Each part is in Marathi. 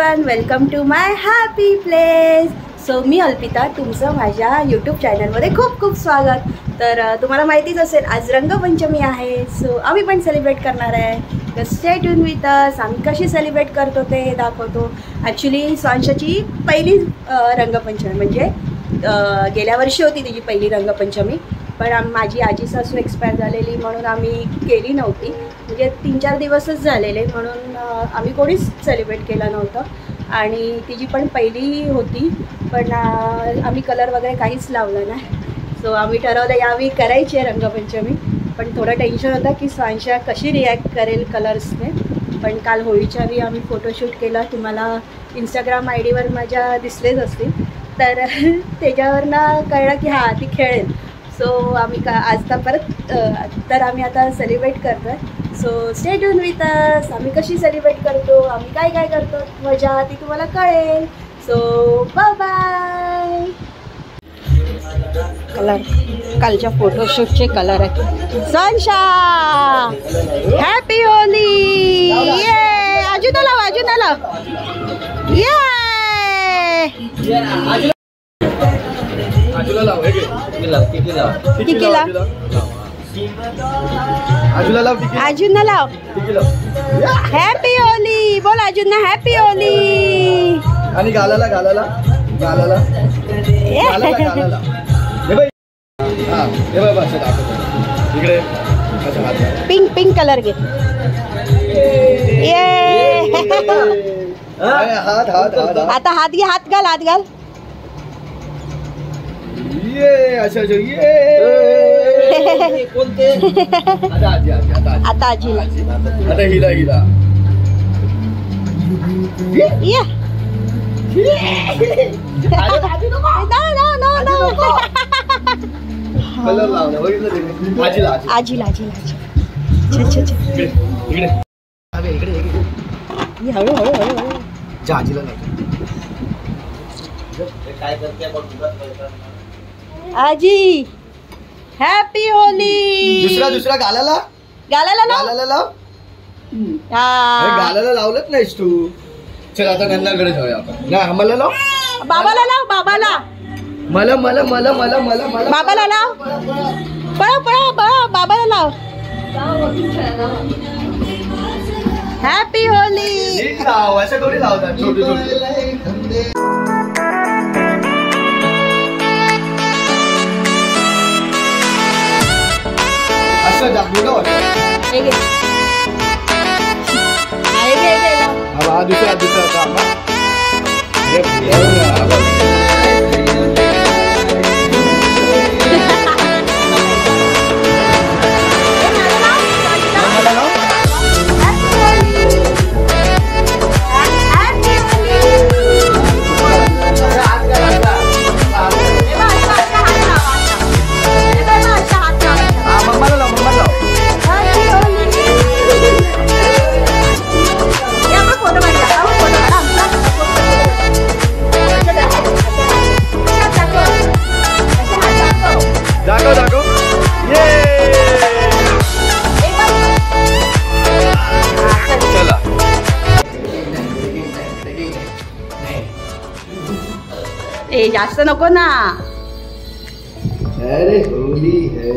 Everyone, welcome to my happy place. So मी अल्पिता, तुमचं माझ्या यूट्यूब चॅनलमध्ये खूप खूप स्वागत. तर तुम्हाला माहितीच असेल आज रंगपंचमी आहे. सो आम्ही पण सेलिब्रेट करणार आहे. तर स्टे ट्यून विथ अस. आम्ही कशी सेलिब्रेट करतो ते दाखवतो. ॲक्च्युली स्वांशाची पहिली रंगपंचमी म्हणजे गेल्या वर्षी होती तिची पहिली रंगपंचमी, पण माझी आजी सासू एक्सपायर झालेली म्हणून आम्ही केली नव्हती. म्हणजे 3-4 दिवसच झालेले म्हणून आम्ही कोणीच सेलिब्रेट केलं नव्हतं. आणि तिची पण पहिली होती, पण आम्ही कलर वगैरे काहीच लावलं नाही. सो आम्ही ठरवलं यावेळी करायची आहे रंगपंचमी, पण थोडं टेन्शन होतं की स्वांशा कशी रिॲक्ट करेल कलर्सने. पण काल होळीच्या आधी आम्ही फोटोशूट केला, तुम्हाला इंस्टाग्राम आय डीवर माझ्या दिसलेच असतील. तर त्याच्यावरनं कळलं की हां ती खेळेल. सो आम्ही आता परत तर आम्ही आता सेलिब्रेट करतो आहे. So stay tune with us. आम्ही कशी सेलिब्रेट करतो, आम्ही काय काय करतो, मजा ती तुम्हाला कळेल. So bye bye. कलर कालच्या फोटोशूटचे कलर आहे. स्वांशा हॅपी होली. ये अजून आला, अजून आला. ये अजून लाव. हॅपी होली बोल अजून ना. Happy Holy. आणि गालाला गालाला गालाला गालाला इकडे पिंक पिंक कलर घे. ये हात हात हात आता हात घे, हात घाल, हात घाल. ये अच्छा अच्छा ये कोणते आता आजी आता आजीला आता हिला हिला ये कलर लावला बघितलं आजीला आजीला आजीला इकडे इकडे हळू हळू हळू आजीला काय करते आजी. Happy Holy. दुसरा गालाला गालाला लाव. गालाला लाव. हा गालाला लावलंच नाहीस तू. चल आता नंदनकडे जाऊया आपण. ना आम्हाला लाव. बाबाला लाव. बाबाला मला मला मला मला मला मला बाबाला लाव. पळा पळा पळा बाबाला लाव. Happy Holy. नीट लाव, असं थोडी लावतात छोटे छोटे. असं दाखवलं वाटतं. हा दुसरा काम. ए जास्त नको ना. अरे होली है,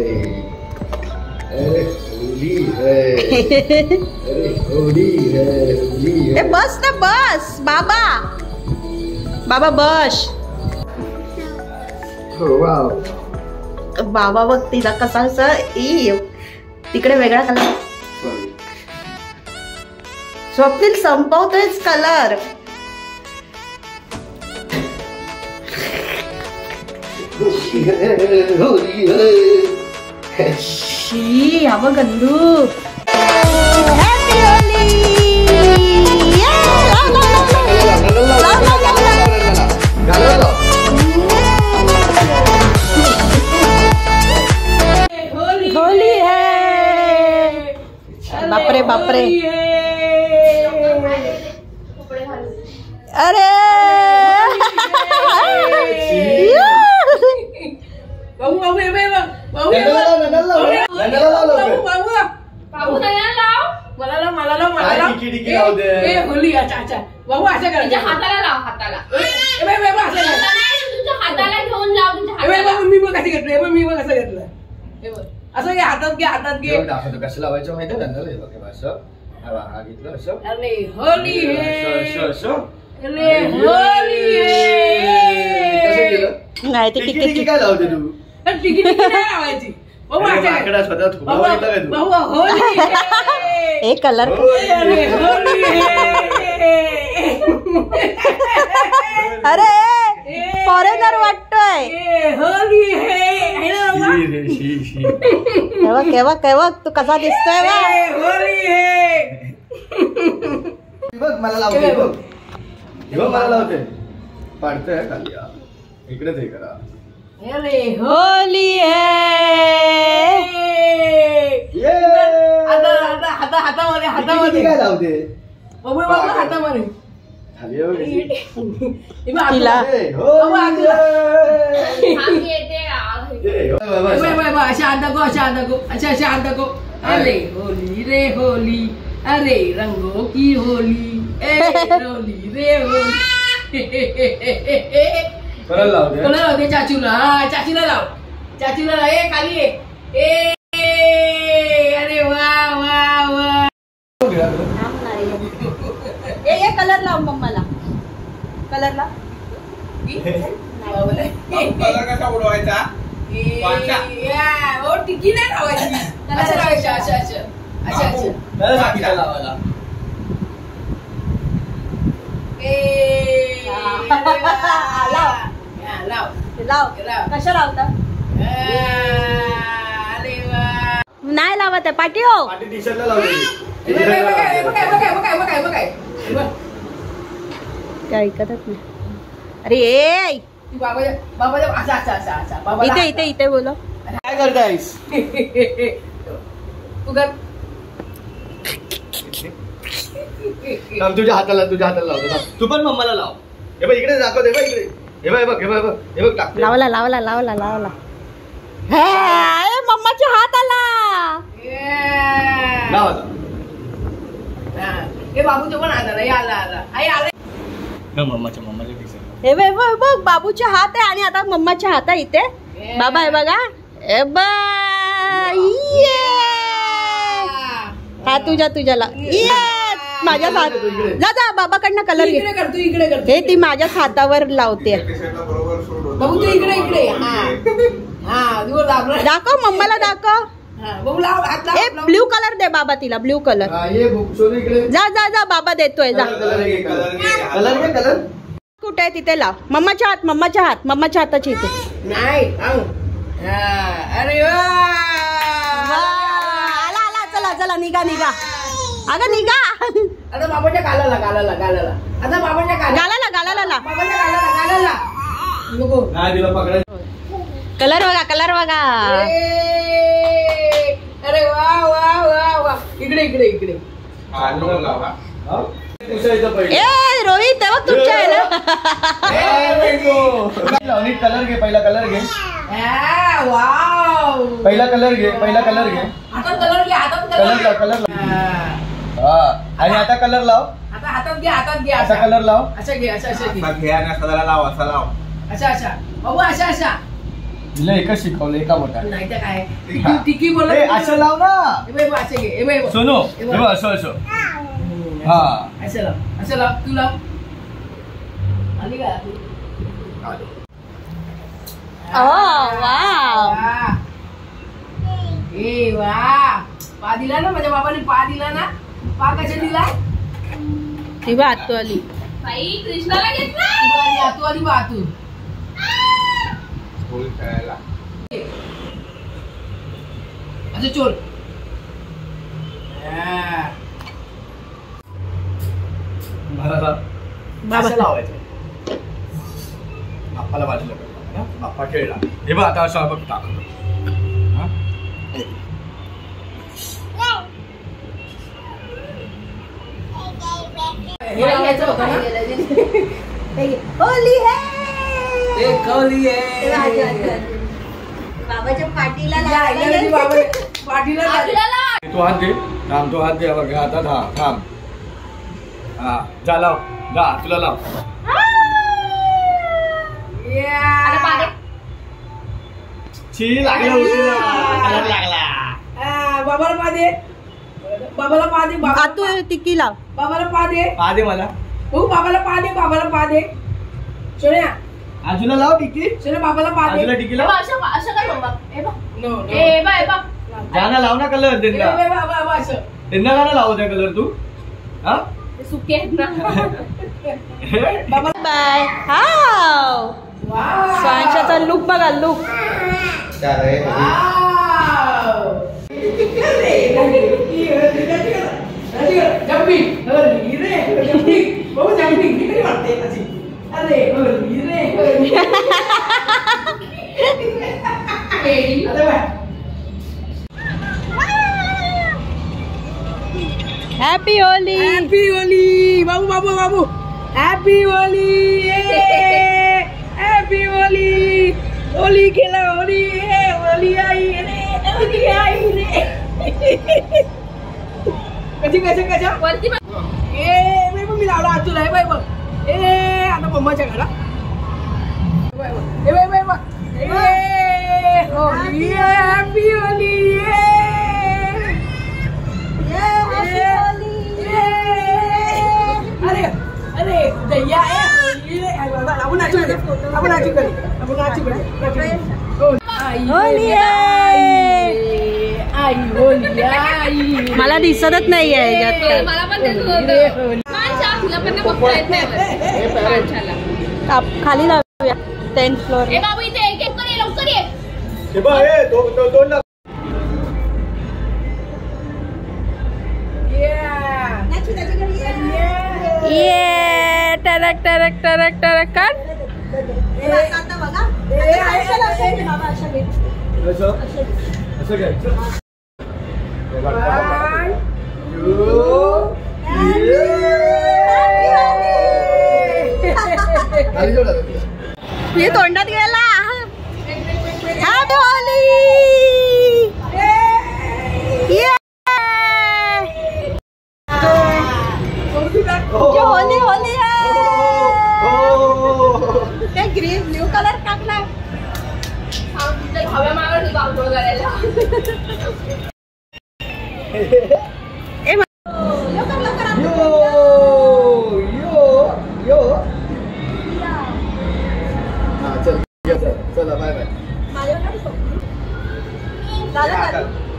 अरे होली है, अरे होली है, होली है. ए बस ना बस. बाबा बाबा बस. वाव. बाबा बघ तिला कसा तिकडे वेगळा कलर. स्वप्नील संपवतोयच कलर. शी अब गंदू. हॅपी होली. होली है. बापरे बापरे. अरे मला लाव. मला लाव. मला लाव. मला लाव. होली. अच्छा अच्छा बाबू असं कर. तुझ्या हाताला लाव हाताला. ए बाई बाबू असं कर. तुझ्या हाताला घेऊन लाव तुझ्या ए बाई हाताला. बाबू मी बघ कसं घेतलं. ए बाई मी बघ कसं घेतलं. हे बघ असं घे हातात घे हातात घे. दाखवतो कसं लावायचं माहिती आहे नंतर हे बघ हे असं हा घेतलं असं अरे होली है. असं असं अरे होली कसं है. केलं नाही ते टिकी टिकी काय लावते तू टिकी टिकी नाही लावायची. बाबू अरे असं माकडा स्वतः थोडा बाबू बघितलं काय तू बाबू होली है. हे कलर अरे होली है. अरे फॉरेनर वाटतोय. ए होली है ना बाबा. शी रे, शी शी केव्हा केव्हा केव्हा तू कसा दिसतोय वा. ए होली है. बघ मला लावते बघ हे बघ मला लावते पाडतंय खाली हा. इकडे ते करा अरे होली है. ये हातामध्ये टिकी हातामध्ये काय लावते बाबू बाबू हातामध्ये. खाली आहे बघ कशी. हे बघ, तिला. हातामध्ये. ए, होली आहे. थांब येते. ए, हो, बाबा, बाय बाय बाय अशा हात दाखव अशा हात दाखव अशा हात दाखव. अरे होली रे होली अरे रंगो की होली ए होली रे होली. परत लावते कोणाला लावते चाचूला. हा चाचूला लाव चाचूला लाव. ए खाली ये. ए अरे वा वा वा. ये कलर लाव मम्माला. कलर लाव. कलर कसा उडवायचा ओ टिकी नाही लावायची. असं लावायचं अच्छा अच्छा अच्छा अच्छा. मला सांग काय लावायला लाव कशा लावता. अरे वा. नाही लावत आहे पाठी हो. पाठी टी शर्टला लावते काय ऐकतच नाही. अरे ए इथे इथे इथे बोलो. काय करतायस तुझ्या हाताला लावतो तू पण मम्माला लाव. हे बघ इकडे दाखव हे बघ इकडे हे बघ हे बघ टाकते लावला लावला लावला लावला. हे मम्माच्या हात आला. लाव आता हे बाबूचं पण आला आला आला आई आला. मम्माच्या टी शर्ट हे बघ बघ बघ बाबूच्या हात आहे आणि आता मम्माच्या हात आहे इथे. बाबा हे बघा. ए बाय हा तुझ्याला ये माझ्या हात जा जा बाबाकडनं कलर घे. इकडे कर तू इकडे कर. हे ती माझ्याच हातावर लावते. बाबू तू इकडे इकडे हा दूर दाबला. दाखव मम्माला दाखव. बाबू लाव हात ए लाव. ब्ल्यू कलर दे बाबा तिला. Blue colour. ये सोनू इकडे जा जा जा बाबा देतोय जा. कलर कुठे आहे तिथे लाव. मम्माच्या हाताची इथे. नाही अरे वा. आला आला चला चला निघा अगं निघा. आता बाबाच्या गालाला आता बाबाच्या गालाला ला. बाबाच्या गालाला नको. नाही तिला पकडायचं. कलर बघा. अरे वा वा वा वा. इकडे ए रोहित तेव्हा तुमच्या आहे ना. कलर घे पहिला कलर घे वाव. पहिला कलर घे हातात कलर घे. कलर हा आणि आता कलर लाव. आता हातात घे असा कलर लाव. अशा घे अशा घे घे आणि असा लाव असा लाव अशा बाबू अशा तिला एकच शिकवलं एका बोटा. नाही तर काय टिकी बोल. असं लाव ना असं घे. सोनू असं हा असं लाव तू लाव. आली का वाव. ए वा. पा दिला ना माझ्या बाबाने. पा दिला ना. पा कशा दिला. ती बा आतू आली. बाई कृष्णाला घेतला. आतू आली बा आतू. खेळायला अच्छा चोर. बाबा लावायचं. बाप्पाला बाजूला कर. बाप्पा खेळला. हे बघ आता असं बघ टाकतो. हे लावायचं होतं ना. होली है. बाबाच्या पाठीला पाठीला आपल्याला तू हात दे. थांब तो हात दे. बघ हातात थांब. हा जा लाव जा तुला लाव. आता पाणी. छी लागला लागला. बाबाला पादे, बाबाला पादे, तू टिकी लाव. बाबाला पादे, पादे मला. हो बाबाला पादे, बाबाला पादे. सोन्या आजूला लाव टिकी. सोन्या बाबाला पादे. आजूला टिकी ए लाव. बा, असं कर बाबा. ए बा. No no. ए बा, ए बा. जा ना लाव ना कलर त्यांना. बाबा असं. त्यांना का ना लावू त्या कलर तू. हा ते सुके आहेत ना. बाबा बाय. हाव वाव. स्वांशाचा लुक बघा लुक. जम्पिंग हरली रे जम्पिंग बहुत जम्पिंग किती वाटते अशी. अरे हरली रे हरली. अरे bye. Happy Holi. Happy Holi बाबू बाबू बाबू. हॅपी होली. हॅपी होली. होली खेळा होली. होली आई रे होली आई रे. कशी कशा कशा वरती बघ. ए बाई मी लावला हात तुला. बाई बघ. ए आता मम्माच्या घरा. ए बाई बाई बघ. ए होली हॅपी होली. अरे अरे दैया ए होली रे. आपण नाचू करू. आपण नाचू करू. आपण नाचू करू. होली आई होली आई. मला दिसतच नाही आहे याच्यात. मला पण तेच होतं. कांचा, तिला पण ना बघता येत नाही बरं. कांचाला. खाली लावूया 10th फ्लोअर. ए बाबू इथे एक एक कर ये, लवकर ये. हे बघ हे दोन ना. ये टरक टरक टरक टरक कर. असं घ्यायचं. हे तोंडात गेला. हॅपी होली. होली होली ते ग्रीन ब्ल्यू कलर टाकला. हव्या मागं बांगोळ करायला. चला बाय बाय.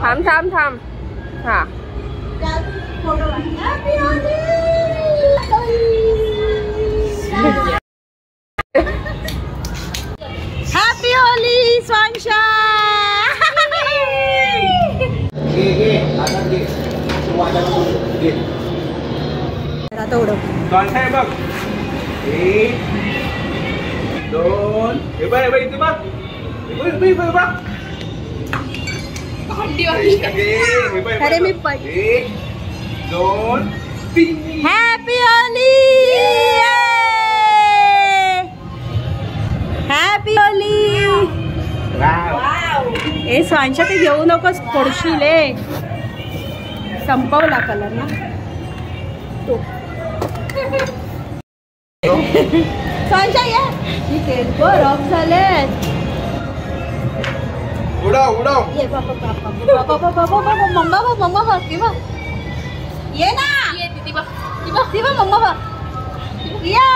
थांब थांब थांब. हा हॅपी होली स्वांशा. आता उडव. आहे बघ. 1 2 हे बघ इथे बघ. बघ. अरे मी 1 2 3. हॅपी होली. हॅपी होली. ए स्वांशा ते घेऊ नकोस पडशील. संपवला कलर ना तो. स्वांशा ये. तेलवर ऑफ झाले. उडव. ये बाबा मम्मा बघ किंवा ये ना. ये ती बघ. किंवा मम्मा बघ. या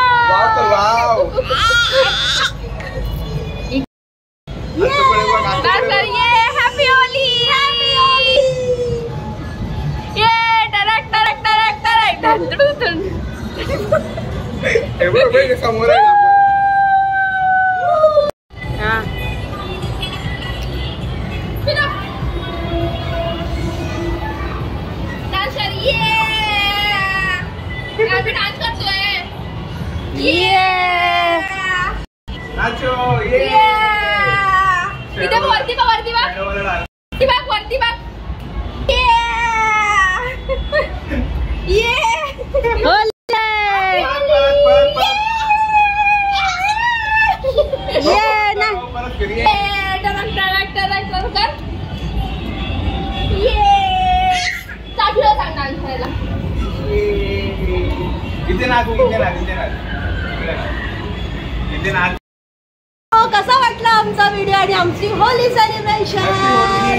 हॅपी होली. ये टरक टरक टरक टरक. समोर डान्स करतोय. नाचो. इथे वरती बघ. वरती बघ. वरती बघ. इथे नाच. हो, कसा वाटला आमचा व्हिडिओ आणि आमची होली सेलिब्रेशन?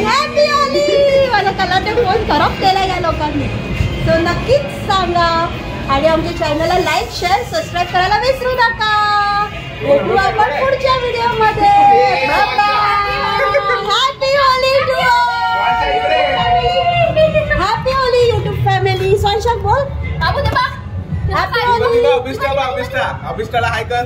Happy Holy. माझा कलरने फोन खराब केला या लोकांनी. सो नक्कीच सांगा आणि आमच्या चॅनलला लाईक शेअर सबस्क्राईब करायला विसरू नका. भेटू आपण पुढच्या व्हिडिओमध्ये. Happy Holi to happy Holi YouTube family. सोनशाक बोल. बाबू दे बा. Happy Holy. अभिष्टाला हाय कर.